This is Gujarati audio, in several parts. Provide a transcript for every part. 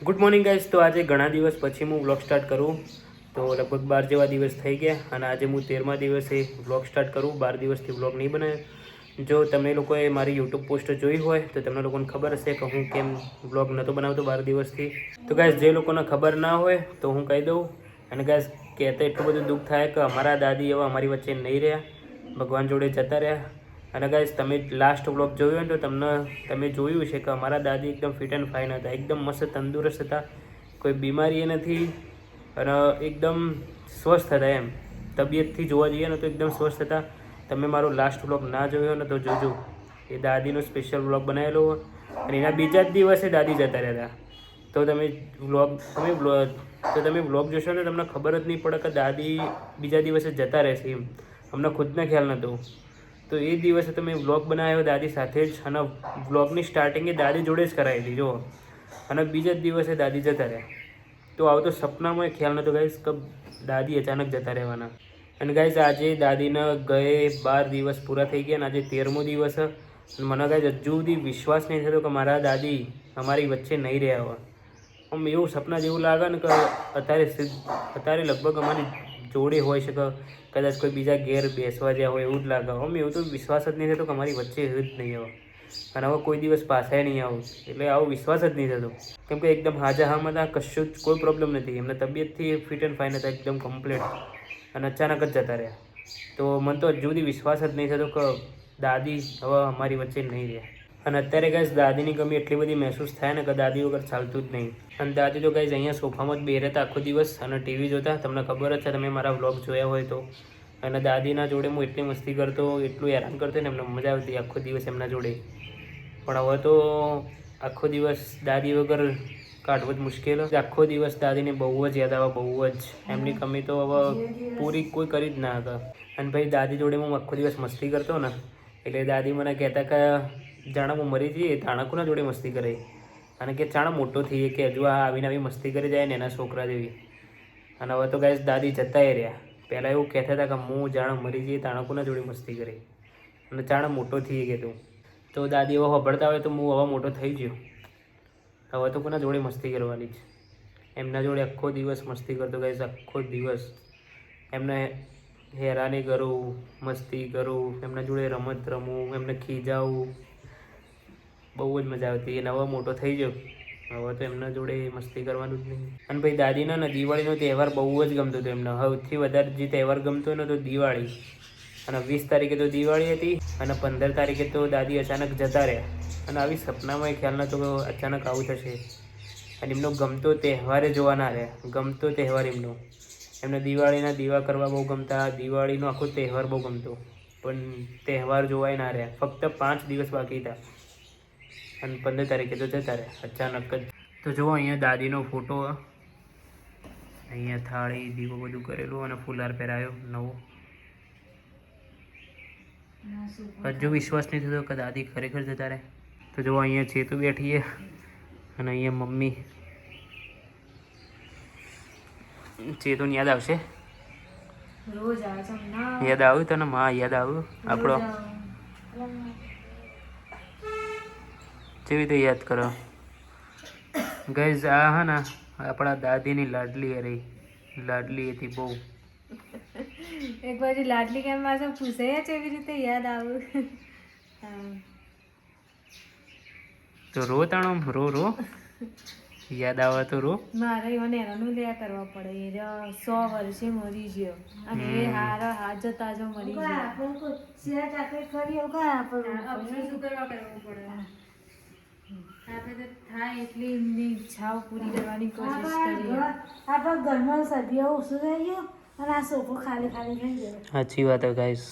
Good morning guys. તો આજે ઘણા દિવસ પછી હું વ્લોગ સ્ટાર્ટ કરું. તો લગભગ 12 જેવા દિવસ થઈ ગયા અને આજે હું 13મા દિવસે વ્લોગ સ્ટાર્ટ કરું. 12 દિવસથી વ્લોગ નહીં બનાવ્યો. જો તમે લોકોએ મારી યુટ્યુબ પોસ્ટ જોઈ હોય તો તમને લોકોને ખબર હશે કે હું કેમ વ્લોગ નહોતો બનાવતો 12 દિવસથી. તો ગાઈસ જે લોકોને ખબર ના હોય તો હું કહી દઉં. અને ગાઈસ કહેતા એટલું બધું દુઃખ થાય કે અમારા દાદી હવે અમારી વચ્ચે નહીં રહ્યા, ભગવાન જોડે જતા રહ્યા. અને ગાઈસ તમે લાસ્ટ વ્લોગ જોયો હોય તો તમે જોયું છે કે અમારા દાદી એકદમ ફિટ એન્ડ ફાઇન હતા, એકદમ મસ્ત તંદુરસ્ત હતા, કોઈ બીમારી એ નથી અને એકદમ સ્વસ્થ હતા. એમ તબિયતથી જોવા જઈએ ને તો એકદમ સ્વસ્થ હતા. તમે મારો લાસ્ટ વ્લોગ ના જોયો ને તો જોજો, એ દાદીનો સ્પેશિયલ વ્લોગ બનાવેલો હોય અને એના બીજા જ દિવસે દાદી જતા રહ્યા હતા. તો તમે વ્લોગ જોશો ને તમને ખબર જ નહીં પડે કે દાદી બીજા દિવસે જતા રહેશે. એમ અમને ખુદને ખ્યાલ નહોતો. તો એ દિવસે તો મેં વ્લોગ બનાવ્યો દાદી સાથે જ અને વ્લોગની સ્ટાર્ટિંગ એ દાદી જોડે જ કરાવી હતી જો. અને બીજા જ દિવસે દાદી જતા રહ્યા. તો આવો તો સપનામાં ખ્યાલ નહોતો ગાઈસ કે દાદી અચાનક જતા રહેવાના. અને ગાઈસ આજે દાદીના ગયે 12 દિવસ પૂરા થઈ ગયા અને આજે 13મો દિવસ. મને ગાઈસ હજુ સુધી વિશ્વાસ નહીં થતો કે મારા દાદી અમારી વચ્ચે નહીં રહ્યા હોય. આમ એવું સપના જેવું લાગે ને કે અત્યારે લગભગ અમારી જોડે હોય છે કે કદાચ કોઈ બીજા ઘેર બેસવા જ્યાં હોય એવું જ લાગે. અમે એવું તો વિશ્વાસ જ નહીં થતો કે અમારી વચ્ચે જ નહીં આવે અને હવે કોઈ દિવસ પાછા નહીં આવું. એટલે આવો વિશ્વાસ જ નહીં થતો કેમ કે એકદમ હાજા હામ હતા, કશું જ કોઈ પ્રોબ્લેમ નથી. એમને તબિયતથી ફિટ એન્ડ ફાઇન હતા એકદમ કમ્પ્લીટ અને અચાનક જ જતા રહ્યા. તો મને તો હજુ સુધી વિશ્વાસ જ નહીં થતો કે દાદી હવે અમારી વચ્ચે નહીં રહ્યા. અને અત્યારે ગાઈસ દાદીની કમી એટલી બધી મહેસૂસ થાય ને કે દાદી વગર ચાલતું જ નહીં. અને દાદી તો ગાઈસ અહીંયા સોફામાં જ બેહતા આખો દિવસ અને ટીવી જોતા. તમને ખબર જ છે, તમે મારા વ્લોગ જોયા હોય તો. અને દાદીના જોડે હું એટલી મસ્તી કરતો, એટલું હેરાન કરતો ને એમને મજા આવતી આખો દિવસ એમના જોડે. પણ હવે તો આખો દિવસ દાદી વગર કાઢવો જ મુશ્કેલ. આખો દિવસ દાદીને બહુ જ યાદ આવે, બહુ જ. એમની કમી તો હવે પૂરી કોઈ કરી જ ના હતા. અને ભાઈ દાદી જોડે હું આખો દિવસ મસ્તી કરતો ને એટલે દાદી મને કહેતા કે જાણા હું મરી જઈએ તાણા કોના જોડે મસ્તી કરે અને કે ચાણા મોટો થઈએ કે હજુ આ આવીને આવી મસ્તી કરી જાય ને એના છોકરા જેવી. અને હવે તો ગાઈસ દાદી જતાય રહ્યા. પહેલાં એવું કહેતા હતા કે હું જાણા મરી જઈએ તાણા કોના જોડે મસ્તી કરે અને ચાણા મોટો થઈએ કે તું. તો દાદી હવે સાંભળતા હોય તો હું હવે મોટો થઈ ગયો. હવે તો કોના જોડે મસ્તી કરવાની જ. એમના જોડે આખો દિવસ મસ્તી કરતો ગાઈસ, આખો દિવસ એમને હેરાની કરું, મસ્તી કરું, એમના જોડે રમત રમું, એમને ખીજાવું, બહુ જ મજા આવતી. અને હવે મોટો થઈ ગયો, હવે તો એમના જોડે મસ્તી કરવાનું જ નહીં. અને ભાઈ દાદીનો ને દિવાળીનો તહેવાર બહુ જ ગમતો હતો એમને. સૌથી વધારે જે તહેવાર ગમતો હોય ને તો દિવાળી. અને 20 તારીખે તો દિવાળી હતી અને 15 તારીખે તો દાદી અચાનક જતા રહ્યા. અને આવી સપનામાં એ ખ્યાલ નહોતો કે અચાનક આવું થશે. અને એમનો ગમતો તહેવારે જોવા ના રહ્યા, ગમતો તહેવાર એમનો. એમને દિવાળીના દીવા કરવા બહુ ગમતા, દિવાળીનો આખો તહેવાર બહુ ગમતો, પણ તહેવાર જોવાય ના રહ્યા. ફક્ત 5 દિવસ બાકી હતા અને 15 તારીખે તો જતા રહ્યા અચાનક જ. તો જુઓ અહીંયા દાદીનો ફોટો, અહીંયા થાળી દીવો બધું કરેલું અને ફુલાર પહેરાયો નવો. હજુ વિશ્વાસ નહીં થતો કે દાદી ખરેખર જતા રહે. તો જુઓ અહીંયા ચેતુ બેઠીએ અને અહીંયા મમ્મી. ચેતુને યાદ આવશે? યાદ આવ્યું તને? માં યાદ આવ્યું આપણો? કેવી રીતે યાદ કરો ગાઈઝ? આ હા ને આપણા દાદીની લાડલી રહી, લાડલી હતી બહુ. એક બાજુ લાડલી કેમ પાછા પૂછે છે એવી રીતે યાદ આવું. તો રો તાણો, રો યાદ આવે તો રો. મારે એને એનું લ્યા કરવા પડે. એ 100 વર્ષે મરી ગયો અને એ હારા હાથ જતા જો મરી ગયો. શું કરવા કરવું પડે? આપણે તો થાય એટલી એમની ઈચ્છાઓ પૂરી કરવાની કોશિશ કરીએ. આપણા ઘરમાં સભ્યો ઓછું થઈ ગયું અને આ સોફો ખાલી ખાલી થઈ ગયો. સાચી વાત ગાઈસ.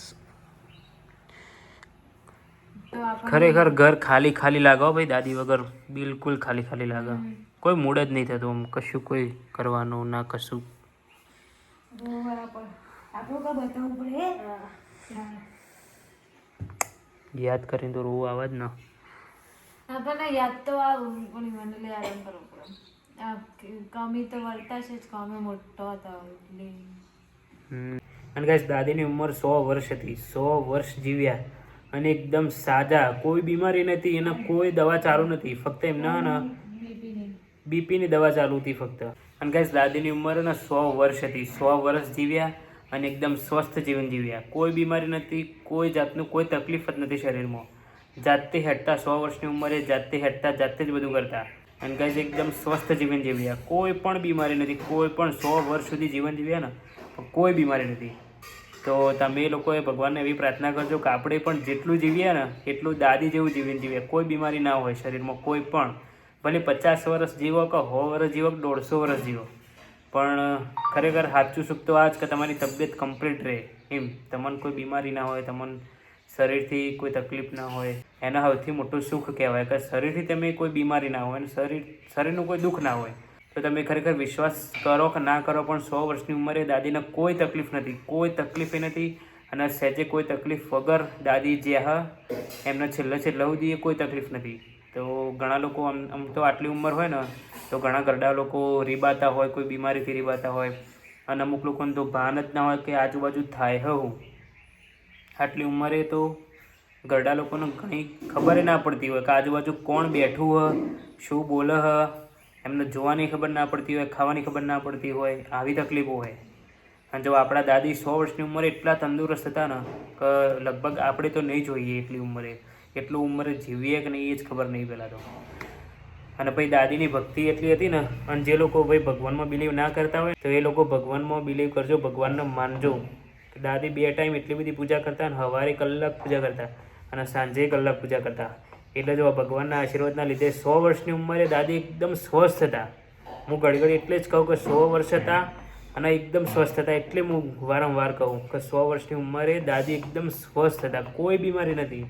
ખરેખર ઘર ખાલી ખાલી લાગે ભાઈ દાદી વગર. બિલકુલ ખાલી ખાલી લાગે. કોઈ મૂડ જ નહીં થતું આમ કશું કોઈ કરવાનું ના કશું. યાદ કરીને તો રોવું આવે જ ને. આપણને યાદ તો આવું પણ મને લઈ આરામ કરવો પડે. કમી તો વર્તા છે જ, કમી મોટો હતો એટલે. અને ગાઈસ દાદીની ઉંમર 100 વર્ષ હતી. 100 વર્ષ જીવ્યા અને એકદમ સાજા, કોઈ બીમારી નથી, એના કોઈ દવા ચાલુ નથી. ફક્ત એમના બીપીની દવા ચાલુ હતી ફક્ત. અને ગાઈસ દાદીની ઉંમર ને 100 વર્ષ હતી. 100 વર્ષ જીવ્યા અને એકદમ સ્વસ્થ જીવન જીવ્યા. કોઈ બીમારી નથી, કોઈ જાતનું કોઈ તકલીફ જ નથી શરીરમાં. જાતે હેઠતા 100 વર્ષની ઉંમરે જાતે હેઠતા જાતે જ બધું કરતા. અને ગાઈસ એકદમ સ્વસ્થ જીવન જીવ્યા. કોઈ પણ બીમારી નથી. કોઈ પણ 100 વર્ષ સુધી જીવન જીવ્યા ને તો કોઈ બીમારી નથી. તો તમે લોકોએ ભગવાનને એવી પ્રાર્થના કરજો કે આપણે પણ જેટલું જીવ્યા ને એટલું દાદી જેવું જીવન જીવ્યા. કોઈ બીમારી ના હોય શરીરમાં, કોઈ પણ. ભલે 50 વર્ષ જીવો કે 100 વર્ષ જીવો કે 150 વર્ષ જીવો, પણ ખરેખર સાચું સુખ તો આ જ કે તમારી તબિયત કમ્પ્લીટ રહે. એમ તમને કોઈ બીમારી ના હોય, તમને શરીરથી કોઈ તકલીફ ના હોય, એના સૌથી મોટું સુખ કહેવાય કે શરીરથી તમે કોઈ બીમારી ના હોય અને શરીરનું કોઈ દુઃખ ના હોય. તો તમે ખરેખર વિશ્વાસ કરો કે ના કરો, પણ 100 વર્ષની ઉંમરે દાદીને કોઈ તકલીફ નથી, કોઈ તકલીફ નથી. અને સહેજે કોઈ તકલીફ વગર દાદી જ્યાં એમને છેલ્લે સુધી કોઈ તકલીફ નથી. તો ઘણા લોકો આમ તો આટલી ઉંમર હોય ને તો ઘણા ગરડા લોકો રીબાતા હોય, કોઈ બીમારીથી રીબાતા હોય. અને અમુક લોકોને તો ભાન જ ના હોય કે આજુબાજુ થાય હું. આટલી ઉંમરે તો ગરડા લોકોને ઘણી ખબર ના પડતી હોય કે આજુબાજુ કોણ બેઠું હોય, શું બોલે હ, એમને જોવાની ખબર ના પડતી હોય, ખાવાની ખબર ના પડતી હોય. આવી તકલીફો હોય. અને જો આપણા દાદી 100 વર્ષની ઉંમરે એટલા તંદુરસ્ત હતા ને કે લગભગ આપણે તો નહીં જોઈએ એટલી ઉંમરે. એટલું ઉંમરે જીવીએ કે નહીં એ જ ખબર નહીં પહેલાં તો. અને ભાઈ દાદીની ભક્તિ એટલી હતી ને. અને જે લોકો ભાઈ ભગવાનમાં બિલીવ ના કરતા હોય તો એ લોકો ભગવાનમાં બિલીવ કરજો, ભગવાનને માનજો. દાદી 2 ટાઈમ એટલી બધી પૂજા કરતા અને સવારે કલાક પૂજા કરતા અને સાંજે કલાક પૂજા કરતા. એટલે જો ભગવાનના આશીર્વાદના લીધે 100 વર્ષની ઉંમરે દાદી એકદમ સ્વસ્થ હતા. હું ઘડી ઘડી એટલે જ કહું કે 100 વર્ષ હતા અને એકદમ સ્વસ્થ હતા. એટલે હું વારંવાર કહું કે 100 વર્ષની ઉંમરે દાદી એકદમ સ્વસ્થ હતા. કોઈ બીમારી નથી,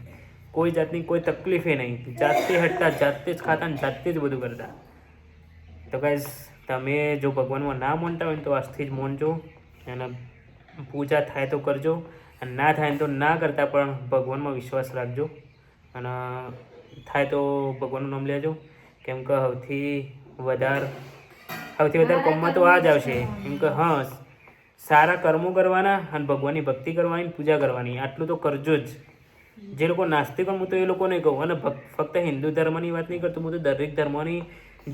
કોઈ જાતની કોઈ તકલીફે નહીં. જાતે હટતા, જાતે જ ખાતા અને જાતે જ બધું કરતા. તો ગાઈઝ તમે જો ભગવાનમાં ના માનતા હોય ને તો આજથી જ માનજો. અને પૂજા થાય તો કરજો અને ના થાય તો ના કરતા, પણ ભગવાનમાં વિશ્વાસ રાખજો. અને થાય તો ભગવાનનું નામ લેજો. કેમ કે સૌથી વધારે કોમમાં તો આ જ આવશે. કેમ કે હા, સારા કર્મો કરવાના અને ભગવાનની ભક્તિ કરવાની, પૂજા કરવાની, આટલું તો કરજો જ. જે લોકો નાસ્તિક હોય હું તો એ લોકોને કહું. અને ફક્ત હિન્દુ ધર્મની વાત નહીં કરતો, હું તો દરેક ધર્મની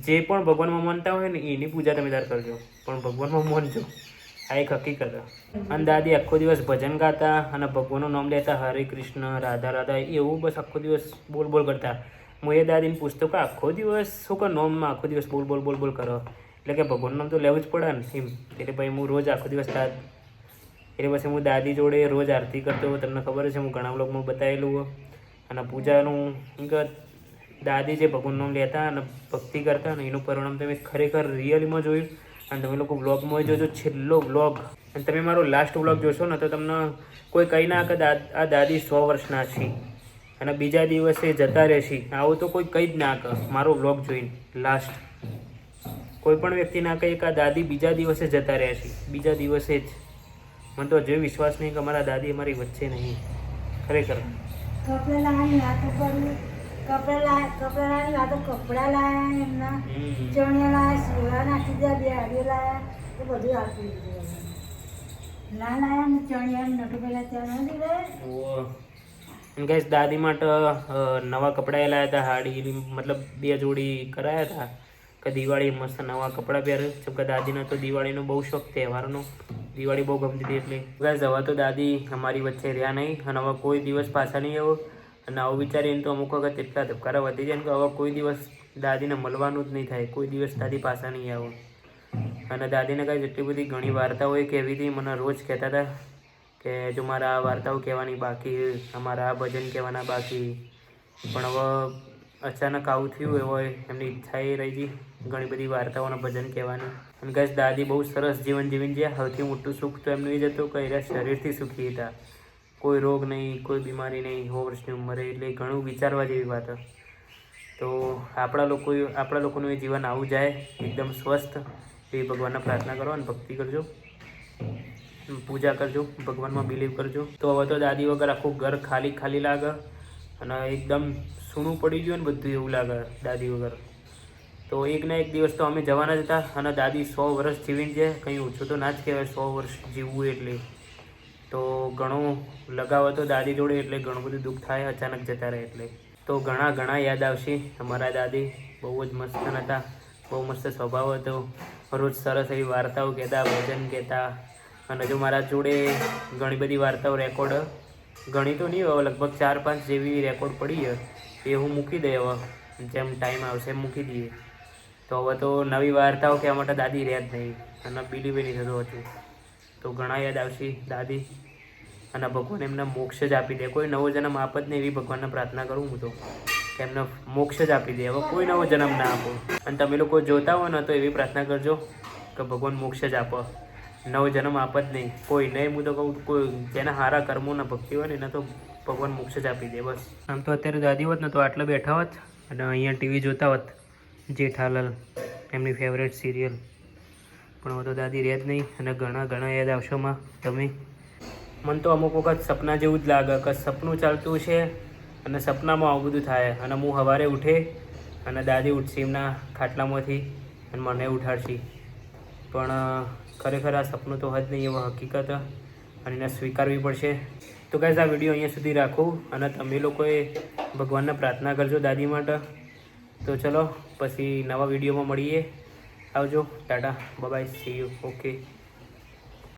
જે પણ ભગવાનમાં માનતા હોય ને એની પૂજા તમે તાર કરજો, પણ ભગવાનમાં માનજો. આ એક હકીકત. અને દાદી આખો દિવસ ભજન ગાતા અને ભગવાનનું નામ લેતા, હરે કૃષ્ણ, રાધા રાધા, એવું બસ આખો દિવસ બોલ બોલ કરતા. હું એ દાદીને પૂછતો કે આખો દિવસ શું કે નોમમાં આખો દિવસ બોલ બોલ બોલ બોલ કરો? એટલે કે ભગવાનનું નામ તો લેવું જ પડે ને એમ. એટલે ભાઈ હું રોજ આખો દિવસ એટલે પછી હું દાદી જોડે રોજ આરતી કરતો. તમને ખબર છે, હું ઘણા વ્લોગમાં બતાવેલું. અને પૂજાનું કે દાદી જે ભગવાનનું નામ લેતા અને ભક્તિ કરતા ને એનું પરિણામ તમે ખરેખર રિયલમાં જોયું. અને તમે લોકો વ્લોગમાં જોજો છેલ્લો વ્લોગ. અને તમે મારો લાસ્ટ વ્લોગ જોશો ને તો તમને કોઈ કહી ના કે આ દાદી 100 વર્ષના છે અને બીજા દિવસે જતા રહેશે, આવું તો કોઈ કહી જ ના કહે. મારો વ્લોગ જોઈને લાસ્ટ કોઈ પણ વ્યક્તિ ના કહે કે આ દાદી બીજા દિવસે જતા રહેશે, બીજા દિવસે જ. મને તો હજુ વિશ્વાસ નહીં કે અમારા દાદી અમારી વચ્ચે નહીં. ખરેખર કપડા લાયા એમના, ચણિયા લાયા, સોળા નાખી દીધા, બે હાડીઓ લાયા, એ બધું આપી દીધું. ના લાયા ને ચણિયા નટુ પેલા ત્યાં નથી લાયા. ગાઈસ દાદી માટે નવા કપડાં એ લાવ્યા હતા. હાડી મતલબ 2 જોડી કરાયા હતા કે દિવાળી મસ્ત નવા કપડાં પહેરે. જેમ કે દાદીનો તો દિવાળીનો બહુ શોખ, તહેવારનો. દિવાળી બહુ ગમતી હતી એટલે. ગાઈસ હવે તો દાદી અમારી વચ્ચે રહ્યા નહીં અને હવે કોઈ દિવસ પાછા નહીં આવો. અને આવું વિચારીને તો અમુક વખત એટલા ધબકારા વધી જાય કે હવે કોઈ દિવસ દાદીને મળવાનું જ નહીં થાય. કોઈ દિવસ દાદી પાછા નહીં આવો. અને દાદીને કાંઈ જેટલી બધી ઘણી વાર્તાઓ એ કહેવી હતી. મને રોજ કહેતા હતા કે જો મારા આ વાર્તાઓ કહેવાની બાકી, અમારા આ ભજન કહેવાના બાકી. પણ હવે અચાનક આવું થયું હોય, એમની ઈચ્છા એ રહી ગઈ ઘણી બધી વાર્તાઓ અને ભજન કહેવાની. અને ગાઈસ દાદી બહુ સરસ જીવન જીવીને જ્યાં સૌથી મોટું સુખ તો એમનું એ જ હતું કે એના શરીરથી સુખી હતા. કોઈ રોગ નહીં, કોઈ બીમારી નહીં 100 વર્ષની ઉંમરે. એટલે ઘણું વિચારવા જેવી વાત. તો આપણા લોકોનું એ જીવન આવું જાય એકદમ સ્વસ્થ. એ ભગવાનને પ્રાર્થના કરો અને ભક્તિ કરજો, પૂજા કરજો, ભગવાનમાં બિલીવ કરજો. તો હવે તો દાદી વગર આખું ઘર ખાલી ખાલી લાગે અને એકદમ સૂનું પડી ગયું ને બધું એવું લાગે દાદી વગર. તો એક ના એક દિવસ તો અમે જવાના જ હતા. અને દાદી 100 વર્ષ જીવીને છે, કંઈ ઓછું તો ના જ કહેવાય 100 વર્ષ જીવવું એટલે. તો ઘણું લગાવ હતો દાદી જોડે, એટલે ઘણું બધું દુઃખ થાય અચાનક જતા રહે એટલે. તો ઘણા યાદ આવશે. અમારા દાદી બહુ જ મસ્ત હતા, બહુ મસ્ત સ્વભાવ હતો. રોજ સરસ એવી વાર્તાઓ કહેતા, ભજન કહેતા. અને જો મારા જોડે ઘણી બધી વાર્તાઓ રેકોર્ડ, ઘણી તો નહીં હવે લગભગ 4-5 જેવી રેકોર્ડ પડી છે. એ હું મૂકી દે હવે જેમ ટાઈમ આવશે એમ મૂકી દઈએ. તો હવે તો નવી વાર્તાઓ કહેવા માટે દાદી રહ્યા જ નહીં અને બિલીવ નહીં થતું હતું. તો ઘણા યાદ આવશે દાદી. અને ભગવાન એમને મોક્ષ જ આપી દે. કોઈ નવો જન્મ આપ જ નહીં એવી ભગવાનને પ્રાર્થના કરું હું તો, કે એમને મોક્ષ જ આપી દે. હવે કોઈ નવો જન્મ ના આપો. અને તમે લોકો જોતા હો ને તો એવી પ્રાર્થના કરજો કે ભગવાન મોક્ષ જ આપો, નવો જન્મ આપ જ નહીં કોઈ નહીં. હું તો કહું કોઈ જેના સારા કર્મોના ભક્તિ હોય ને એને તો ભગવાન મોક્ષ જ આપી દે બસ. આમ તો અત્યારે દાદી હોત ને તો આટલા બેઠા હોત અને અહીંયા ટીવી જોતા હોત, જેઠાલાલ એમની ફેવરેટ સિરિયલ. પણ હવે તો દાદી રહે જ નહીં અને ઘણા યાદ આવશો માં તમે. મને તો અમુક વખત સપના જેવું જ લાગે કે સપનું ચાલતું છે અને સપનામાં આવું બધું થાય. અને હું સવારે ઉઠે અને દાદી ઉઠશે એમના ખાટલામાંથી અને મને ઉઠાડશે. પણ ખરેખર આ સપનું તો જ નહીં, એવા હકીકત અને એને સ્વીકારવી પડશે. તો ગાઈઝ આ વિડીયો અહીંયા સુધી રાખું અને તમે લોકોએ ભગવાનને પ્રાર્થના કરજો દાદી માટે. તો ચલો પછી નવા વિડીયોમાં મળીએ. આવજો, tata, bye, see you, okay.